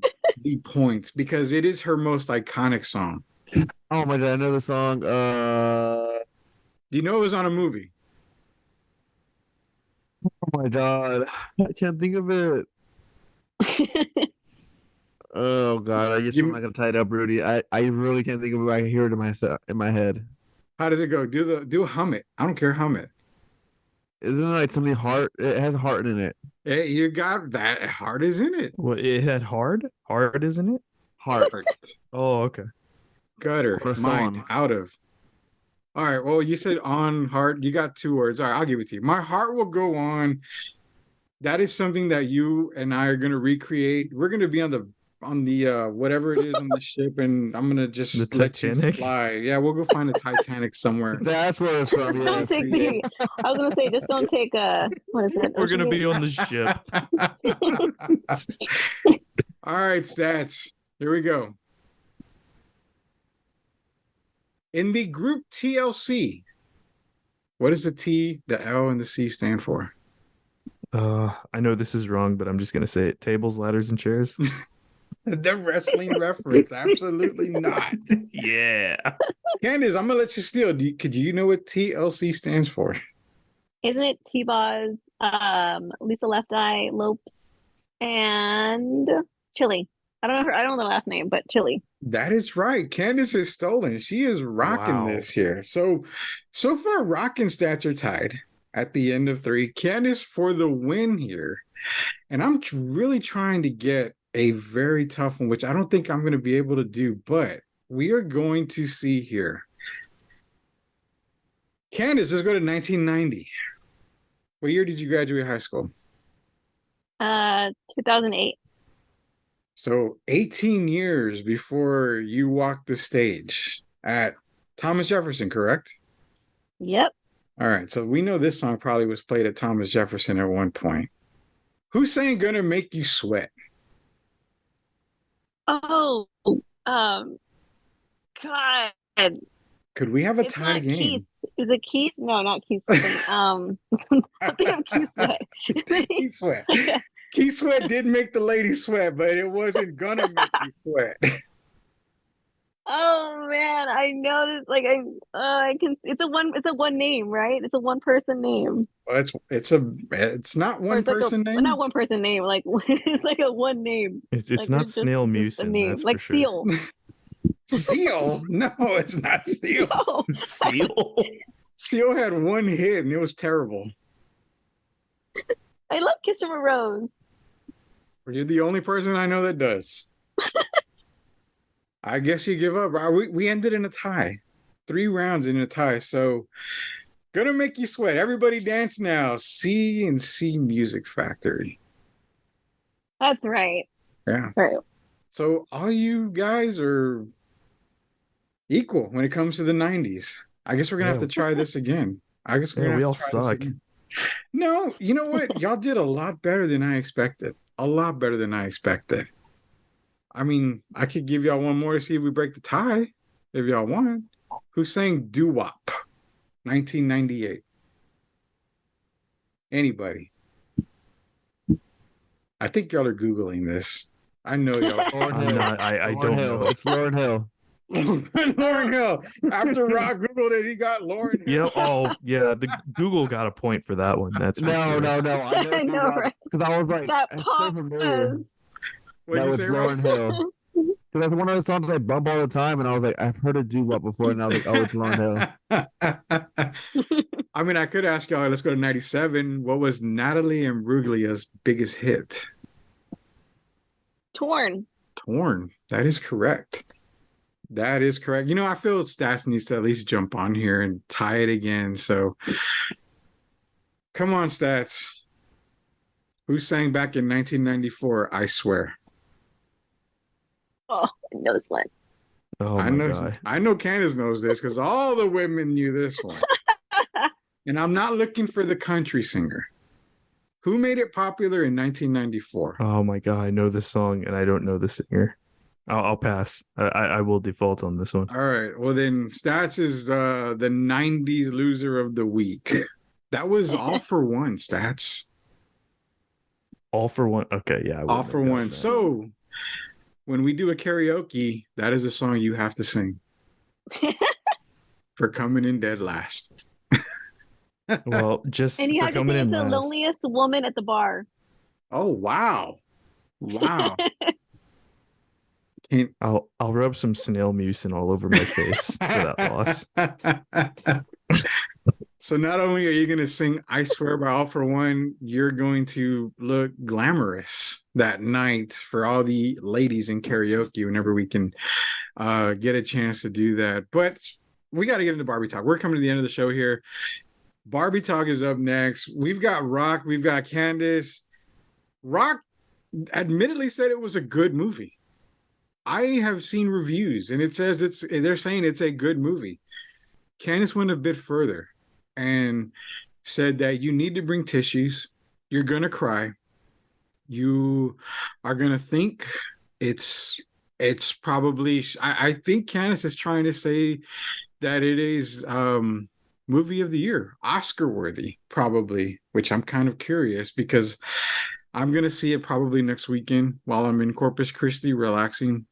points because it is her most iconic song. Oh my god, I know the song. You know it was on a movie. Oh my god, I can't think of it. Oh god, I guess I'm not gonna tie it up, Rudy. I really can't think of it. I hear it in my head. How does it go? Do hum it. I don't care, hum it. Isn't it like something heart? It has heart in it. Hey, you got that. Heart is in it. Well, it had hard, isn't it? Heart. Oh, okay. Gutter. What a Mind. song. Out of. All right. Well, you said on heart. You got 2 words. All right. I'll give it to you. My heart will go on. That is something that you and I are going to recreate. We're going to be on the whatever it is on the ship, and I'm gonna just The let you Titanic? fly. Yeah, we'll go find a Titanic somewhere. That's where it's from. Don't Yes. take the. I was gonna say, just don't take what is it? We're gonna be on the ship. All right, Stats. Here we go. In the group TLC, what does the T, the L, and the C stand for? I know this is wrong, but I'm just gonna say it. Tables, ladders, and chairs. The wrestling reference. Absolutely not. Yeah. Candice, I'm gonna let you steal. Could you know what TLC stands for? Isn't it T-Boz, Lisa Left Eye, Lopes, and Chili? I don't know the last name, but Chili. That is right. Candice is stolen. She is rocking Wow. this here. So far, Rock and Stats are tied at the end of 3. Candice for the win here. And I'm really trying to get a very tough one, which I don't think I'm going to be able to do, but we are going to see here. Candice, let's go to 1990. What year did you graduate high school? 2008. So 18 years before you walked the stage at Thomas Jefferson, correct? Yep. All right. So we know this song probably was played at Thomas Jefferson at one point. Who's saying Gonna Make You Sweat? Oh, God. Could we have a It's tie not game? Keith. Is it Keith? No, not Keith. I'm thinking of Keith Sweat. Keith Sweat. Keith Sweat did make the lady sweat, but it wasn't Gonna Make You Sweat. Oh man, I know this. Like I can. It's a one. It's a one name, right? It's a one person name, Well, it's not or one it's like person a not name. one person name. Like it's like a one name. It's Like not there's snail just a mucin, name, that's for like sure. Seal. Seal? No, it's not Seal. No, Seal. Seal had one hit and it was terrible. I love Kiss from a Rose. You're the only person I know that does. I guess you give up. We ended in a tie. 3 rounds in a tie. So gonna make you sweat. Everybody dance now. C&C Music Factory. That's right. Yeah. That's right. So all you guys are equal when it comes to the 90s. I guess we're gonna have to try this again. I guess we're Yeah, gonna we have all to try this suck. again. No, you know what? Y'all did a lot better than I expected. A lot better than I expected. I mean, I could give y'all one more to see if we break the tie, if y'all want. Who's saying doo-wop? 1998. Anybody? I think y'all are Googling this. I know y'all. Lauren I'm Hill. not. I Lauren don't Hill. know. It's Lauren Hill. Lauren Hill. After Rock Googled it, he got Lauren Hill. Yeah. Oh, yeah. The Google got a point for that one. That's for No, sure. no, no. I know, I know, right? because I was like, That it's so pause. familiar. What'd No, you it's say, Lauren Rob? Hill. Because that's one of the songs I bump all the time, and I was like, I've heard it do what before, and I was like, oh, it's Lauren Hill. I mean, I could ask y'all, let's go to 97. What was Natalie and Bruglia's biggest hit? Torn. Torn. That is correct. That is correct. You know, I feel Stats needs to at least jump on here and tie it again. So come on, Stats. Who sang back in 1994, I Swear? Oh, I know this one. Oh I my know, god. I know Candice knows this because all the women knew this one. And I'm not looking for the country singer. Who made it popular in 1994? Oh my god. I know this song and I don't know the singer. I'll pass. I will default on this one. All right. Well, then Stats is the 90s loser of the week. That was All for One, Stats. All for one. Okay, yeah. I All wouldn't for have gotten One. that. So when we do a karaoke, that is a song you have to sing for coming in dead last. Well, just And you for have to coming say in it's the last. loneliest woman at the bar. Oh, wow. Wow. Can't... I'll rub some snail mucin all over my face for that loss. So not only are you going to sing I Swear by All for One, you're going to look glamorous that night for all the ladies in karaoke whenever we can get a chance to do that. But we got to get into Barbie Talk. We're coming to the end of the show here. Barbie Talk is up next. We've got Rock. We've got Candice. Rock admittedly said it was a good movie. I have seen reviews and it says they're saying it's a good movie. Candice went a bit further and said that you need to bring tissues. You're going to cry. You are going to think it's probably, I think Candice is trying to say that it is movie of the year, Oscar worthy, probably, which I'm kind of curious because I'm going to see it probably next weekend while I'm in Corpus Christi relaxing.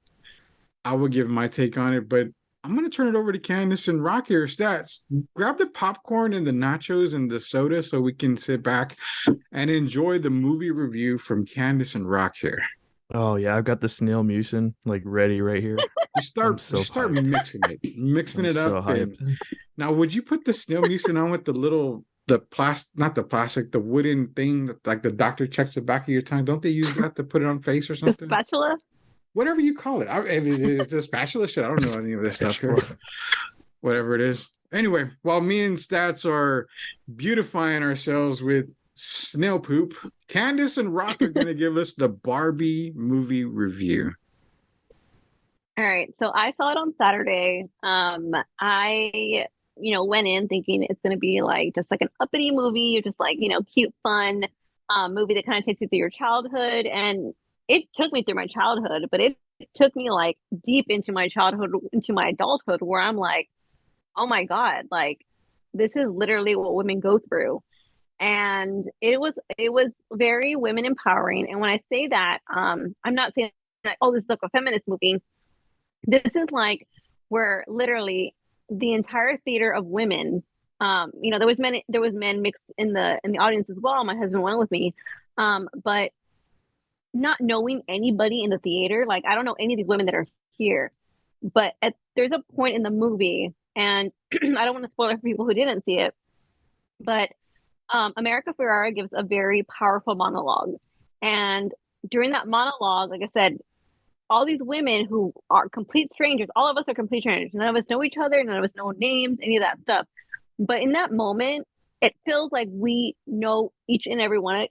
I will give my take on it, but I'm going to turn it over to Candice and Rock here. Stats, grab the popcorn and the nachos and the soda so we can sit back and enjoy the movie review from Candice and Rock here. Oh yeah, I've got the snail mucin like ready right here. Just start hyped. mixing it so up. hyped. And now, would you put the snail mucin on with the wooden thing that like the doctor checks the back of your tongue? Don't they use that to put it on face or The something? spatula? Whatever you call it. If it's a spatula shit. I don't know any of this stuff here. Whatever it is. Anyway, while me and Stats are beautifying ourselves with snail poop, Candice and Rock are going to give us the Barbie movie review. All right. So I saw it on Saturday. I went in thinking it's going to be like just like an uppity movie, just like, cute, fun movie that kind of takes you through your childhood. And it took me through my childhood, but it took me like deep into my childhood, into my adulthood, where I'm like, oh my God, like this is literally what women go through. And it was very women empowering. And when I say that, I'm not saying like, oh, this is like a feminist movie. This is like where literally the entire theater of women, there was men mixed in the audience as well. My husband went with me, but not knowing anybody in the theater, like I don't know any of these women that are here, but there's a point in the movie, and I don't want to spoil it for people who didn't see it, but America Ferrera gives a very powerful monologue, and during that monologue, like I said, all these women who are complete strangers, all of us are complete strangers. None of us know each other. None of us know names, any of that stuff. But in that moment, it feels like we know each and every one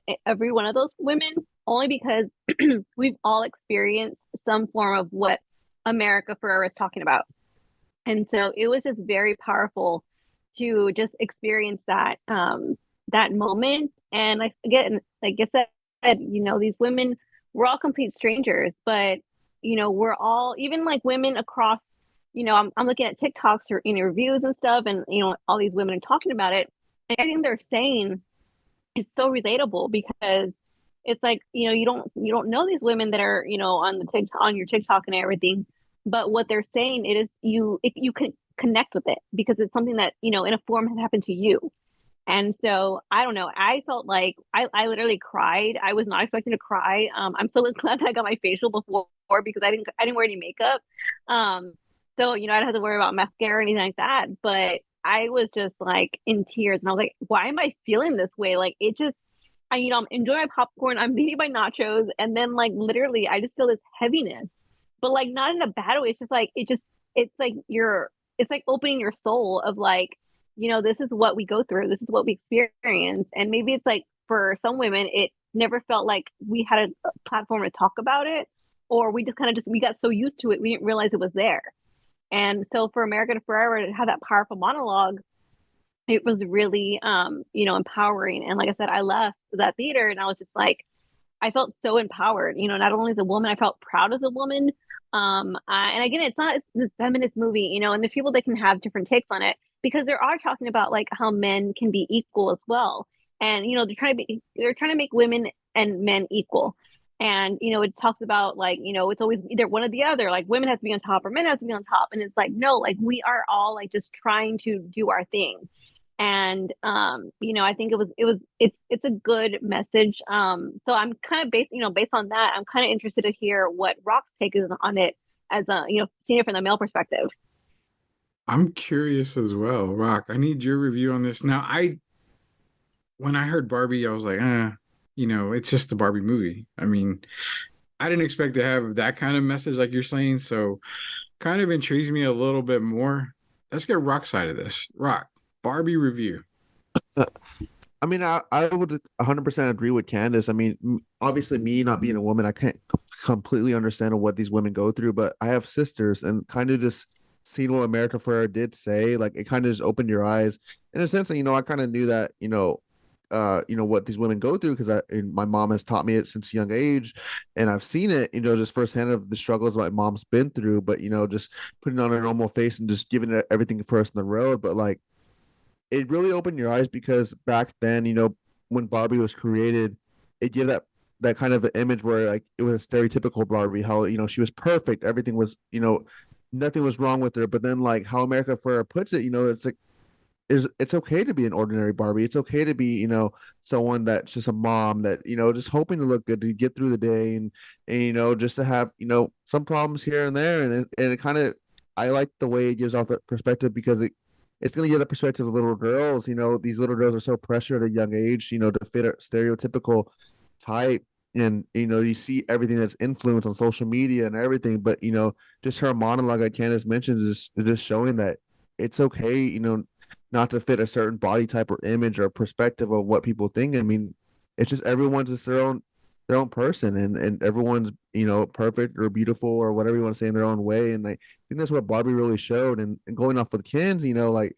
of those women, only because we've all experienced some form of what America Ferrera is talking about. And so it was just very powerful to just experience that that moment. And like I said, these women, we're all complete strangers, but we're all, even like women across, I'm looking at TikToks or reviews and stuff, and all these women are talking about it. And everything they're saying is so relatable, because it's like, you don't know these women that are, on your TikTok and everything, but what they're saying, you can connect with it because it's something that, in a form had happened to you. And so I don't know. I felt like I literally cried. I was not expecting to cry. I'm so glad that I got my facial before, because I didn't wear any makeup. So I didn't have to worry about mascara or anything like that. But I was just like in tears, and I was like, why am I feeling this way? Like it just, I'm enjoying my popcorn. I'm eating my nachos, and then like literally, I just feel this heaviness, but like not in a bad way. It's just like it's like it's like opening your soul of like, this is what we go through. This is what we experience. And maybe it's like for some women, it never felt like we had a platform to talk about it, or we just kind of we got so used to it, we didn't realize it was there. And so for America Ferrera to have that powerful monologue, it was really, empowering. And like I said, I left that theater and I was just like, I felt so empowered, not only as a woman, I felt proud as a woman. And again, it's not this feminist movie, and there's people that can have different takes on it, because they are talking about like how men can be equal as well. And, they're trying to make women and men equal. And, it talks about like, it's always either one or the other, like women have to be on top or men have to be on top. And it's like, no, like we are all like just trying to do our thing. And I think it's a good message. So I'm kind of based on that, I'm kind of interested to hear what Rock's take is on it, as seeing it from the male perspective. I'm curious as well. Rock, I need your review on this. Now, when I heard Barbie, I was like, it's just the Barbie movie. I mean, I didn't expect to have that kind of message like you're saying, so kind of intrigues me a little bit more. Let's get Rock's side of this. Rock, Barbie review. I mean, I would 100% agree with Candice. I mean, obviously, me not being a woman, I can't completely understand what these women go through, but I have sisters, and kind of just seeing what America Ferrera did say, like it kind of just opened your eyes in a sense that, I kind of knew that, what these women go through, because my mom has taught me it since a young age, and I've seen it, just firsthand of the struggles my mom's been through, but, just putting on a normal face and just giving it everything first in the road. But like, it really opened your eyes, because back then, when Barbie was created, it gave that kind of an image where like it was a stereotypical Barbie, how, she was perfect. Everything was, nothing was wrong with her. But then like how America Ferrera puts it, it's like, it's okay to be an ordinary Barbie. It's okay to be, someone that's just a mom that, just hoping to look good to get through the day, and just to have, some problems here and there. And it kind of, I like the way it gives off that perspective, because it's going to give the perspective of little girls. These little girls are so pressured at a young age, to fit a stereotypical type. And, you see everything that's influenced on social media and everything. But, just her monologue, like Candice mentions, is just showing that it's okay, not to fit a certain body type or image or perspective of what people think. I mean, it's just everyone's just their own person, and everyone's, perfect or beautiful or whatever you want to say in their own way. And I think that's what Barbie really showed. And going off with Ken's, like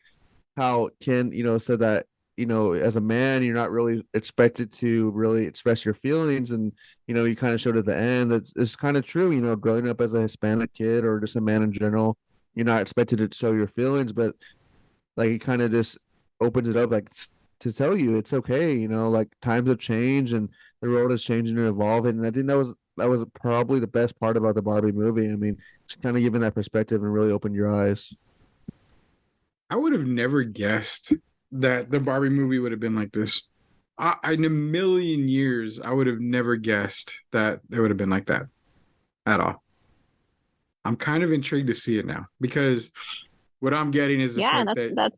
how Ken, said that, as a man, you're not really expected to really express your feelings. And, you kind of showed at the end that it's kind of true, growing up as a Hispanic kid or just a man in general, you're not expected to show your feelings, but like it kind of just opens it up, like to tell you it's okay, like times have changed and the world is changing and evolving. And I think that was that was probably the best part about the Barbie movie. I mean, just kind of giving that perspective and really opened your eyes. I would have never guessed that the Barbie movie would have been like this. In a million years, I would have never guessed that it would have been like that at all. I'm kind of intrigued to see it now because what I'm getting is the Yeah, fact that, that's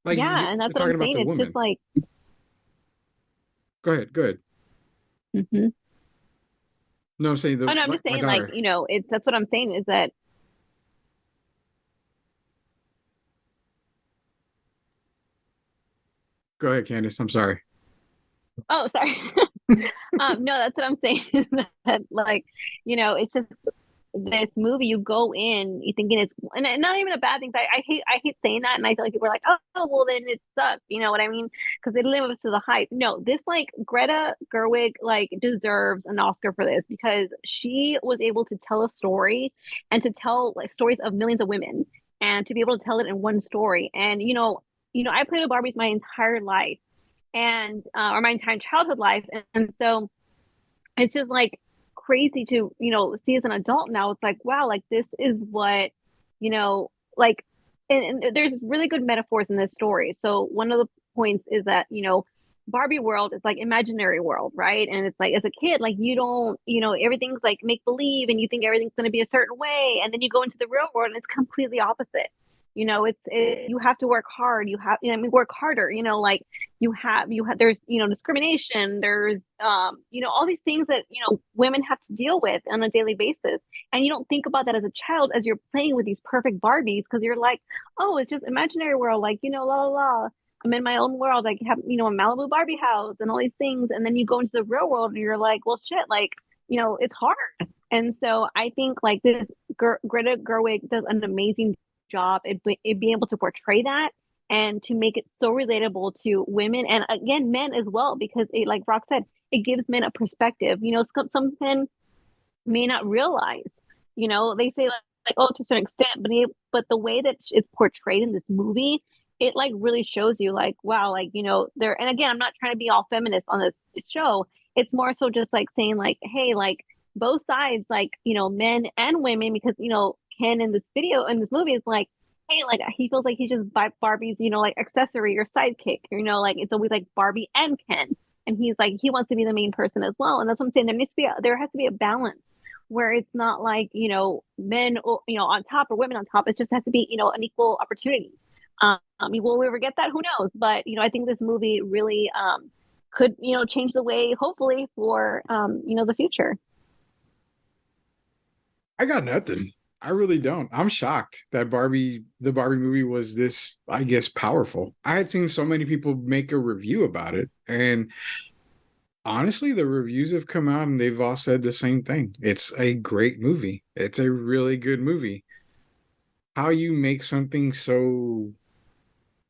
like, yeah, and you're that's what talking I'm about saying. the It's woman. just like, Go ahead. Go ahead. hmm No, I'm saying oh no, I'm like just my saying like, daughter. it's that's what I'm saying is that, Go ahead, Candice. I'm sorry. oh, sorry. No, that's what I'm saying is that like, it's just this movie, you go in, you thinking it's, and not even a bad thing. I hate saying that, and I feel like people are like, oh, well, then it sucks. You know what I mean? Because they live up to the hype. No, this like Greta Gerwig like deserves an Oscar for this because she was able to tell a story and to tell like stories of millions of women and to be able to tell it in one story. And I played with Barbies my entire life and or my entire childhood life, and so it's just like crazy to see as an adult now. It's like, wow, like this is what like, and there's really good metaphors in this story. So one of the points is that Barbie world is like imaginary world, right? And it's like as a kid, like you don't, everything's like make believe and you think everything's going to be a certain way, and then you go into the real world and it's completely opposite. You have to work hard. You have, work harder. Like you have there's discrimination. There's all these things that women have to deal with on a daily basis, and you don't think about that as a child as you're playing with these perfect Barbies because you're like, oh, it's just imaginary world, like la la la. I'm in my own world. I have a Malibu Barbie house and all these things, and then you go into the real world and you're like, well, shit, like it's hard. And so I think like this Greta Gerwig does an amazing job at being able to portray that and to make it so relatable to women and again men as well, because it, like Rock said, it gives men a perspective. Some men may not realize, they say like oh, to a certain extent, but the way that it's portrayed in this movie, it like really shows you like, wow, like there. And again, I'm not trying to be all feminist on this show. It's more so just like saying like, hey, like both sides, like men and women, because Ken in this movie is like, hey, like he feels like he's just Barbie's like accessory or sidekick, like it's always like Barbie and Ken, and he's like he wants to be the main person as well. And that's what I'm saying, there has to be a balance where it's not like men on top or women on top. It just has to be an equal opportunity. Will we ever get that? Who knows? But I think this movie really could change the way, hopefully, for the future. I got nothing. I really don't. I'm shocked that the Barbie movie was this, I guess, powerful. I had seen so many people make a review about it. And honestly, the reviews have come out and they've all said the same thing. It's a great movie. It's a really good movie. How you make something so,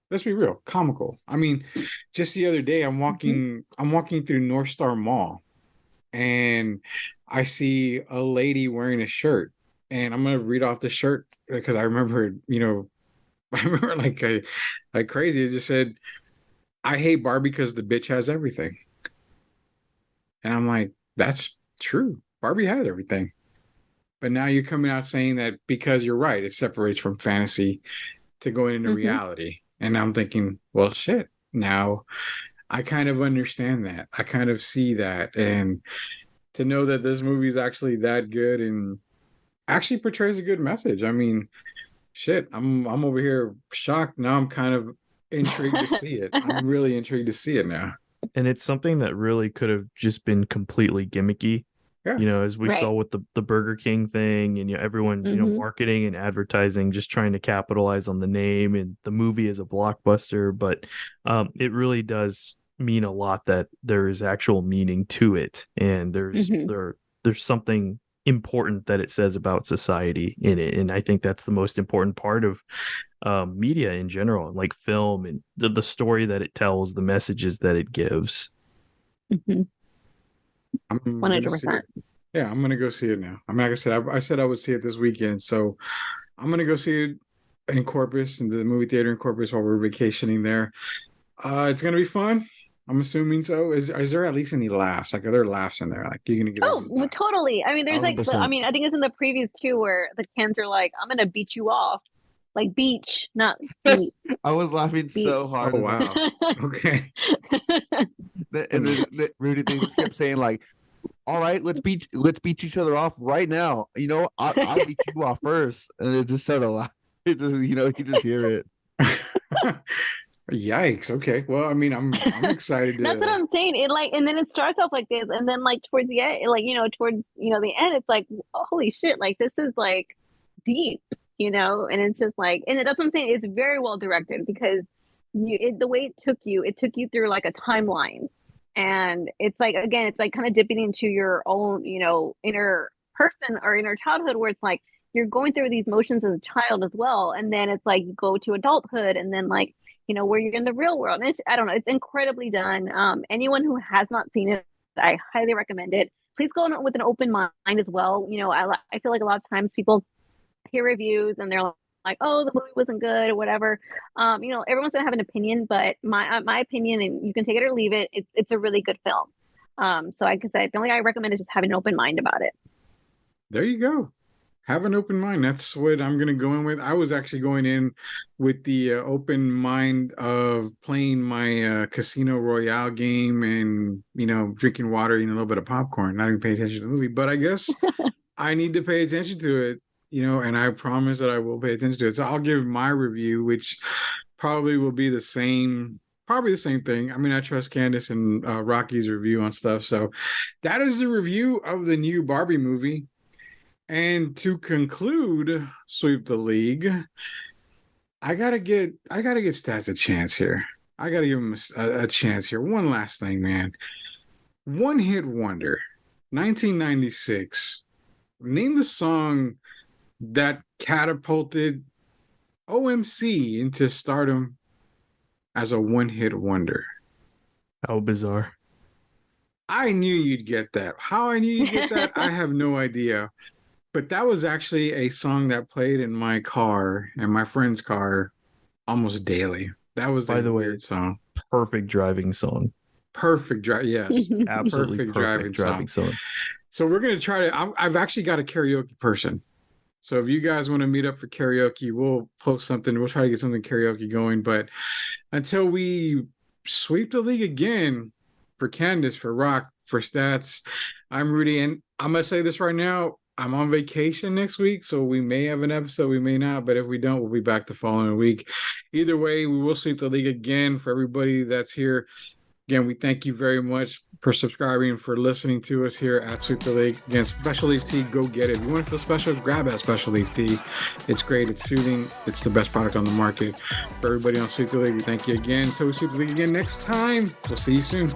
let's be real, comical. I mean, just the other day I'm walking through North Star Mall and I see a lady wearing a shirt, and I'm gonna read off the shirt because I remember, I remember like crazy. It just said, "I hate Barbie because the bitch has everything," and I'm like, that's true. Barbie has everything, but now you're coming out saying that because you're right, it separates from fantasy to going into reality, and I'm thinking, well, shit. Now I kind of understand that. I kind of see that, and to know that this movie is actually that good and actually portrays a good message. I mean, shit, I'm over here shocked. Now I'm kind of intrigued to see it. I'm really intrigued to see it now. And it's something that really could have just been completely gimmicky. Yeah. As we Right. saw with the Burger King thing, and everyone, marketing and advertising, just trying to capitalize on the name and the movie as a blockbuster. But it really does mean a lot that there is actual meaning to it, and there's something important that it says about society in it. And I think that's the most important part of media in general, like film, and the story that it tells, the messages that it gives. I'm 100%. Yeah, I'm gonna go see it now. I mean, like I said I would see it this weekend, so I'm gonna go see it in Corpus, in the movie theater in Corpus, while we're vacationing there. It's gonna be fun. I'm assuming so. Is there at least any laughs? Like, are there laughs in there? Like, you're gonna get well, totally. I mean, there's like, 100%. I mean, I think it's in the previews too, where the cans are like, "I'm gonna beat you off," like beach, not beat. I was laughing so hard. Oh wow. Okay. And then Rudy just kept saying like, "All right, let's beat each other off right now. You know, I'll beat you off first." And it just started laughing. It just, you just hear it. Yikes. Okay. Well, I mean, I'm excited. That's what I'm saying. It like, and then it starts off like this, and then like towards the end, like towards the end, it's like, holy shit, like this is like deep, and it's just like, and that's what I'm saying. It's very well directed because the way it took you through like a timeline, and it's like, again, it's like kind of dipping into your own, inner person or inner childhood, where it's like you're going through these motions as a child as well, and then it's like you go to adulthood, and then like where you're in the real world. And I don't know, it's incredibly done. Anyone who has not seen it, I highly recommend it. Please go in with an open mind as well. I feel like a lot of times people hear reviews and they're like, oh, the movie wasn't good or whatever. Everyone's gonna have an opinion, but my opinion, and you can take it or leave it, it's a really good film. So I could say the only thing I recommend is just having an open mind about it. There you go. Have an open mind. That's what I'm going to go in with. I was actually going in with the open mind of playing my Casino Royale game and, drinking water, eating a little bit of popcorn, not even paying attention to the movie. But I guess I need to pay attention to it, and I promise that I will pay attention to it. So I'll give my review, which probably will be the same thing. I mean, I trust Candice and Rocky's review on stuff. So that is the review of the new Barbie movie. And to conclude Sweep the League, I gotta get Stats a chance here. I gotta give him a chance here. One last thing, man. One hit wonder, 1996. Name the song that catapulted OMC into stardom as a one-hit wonder. How bizarre. I knew you'd get that. How I knew you'd get that, I have no idea. But that was actually a song that played in my car and my friend's car almost daily. That was a weird song. Perfect driving song. Perfect drive. Yes. Absolutely perfect driving song. So we're going to try to, I've actually got a karaoke person. So if you guys want to meet up for karaoke, we'll post something. We'll try to get something karaoke going. But until we sweep the league again, for Candice, for Rock, for Stats, I'm Rudy. And I'm going to say this right now. I'm on vacation next week, so we may have an episode, we may not, but if we don't, we'll be back the following week. Either way, we will sweep the league again. For everybody that's here, again, we thank you very much for subscribing and for listening to us here at Sweep the League. Again, Special Leaf Tea, go get it. If you want to feel special, grab that Special Leaf Tea. It's great, it's soothing, it's the best product on the market. For everybody on Sweep the League, we thank you again. Until we sweep the league again next time, we'll see you soon.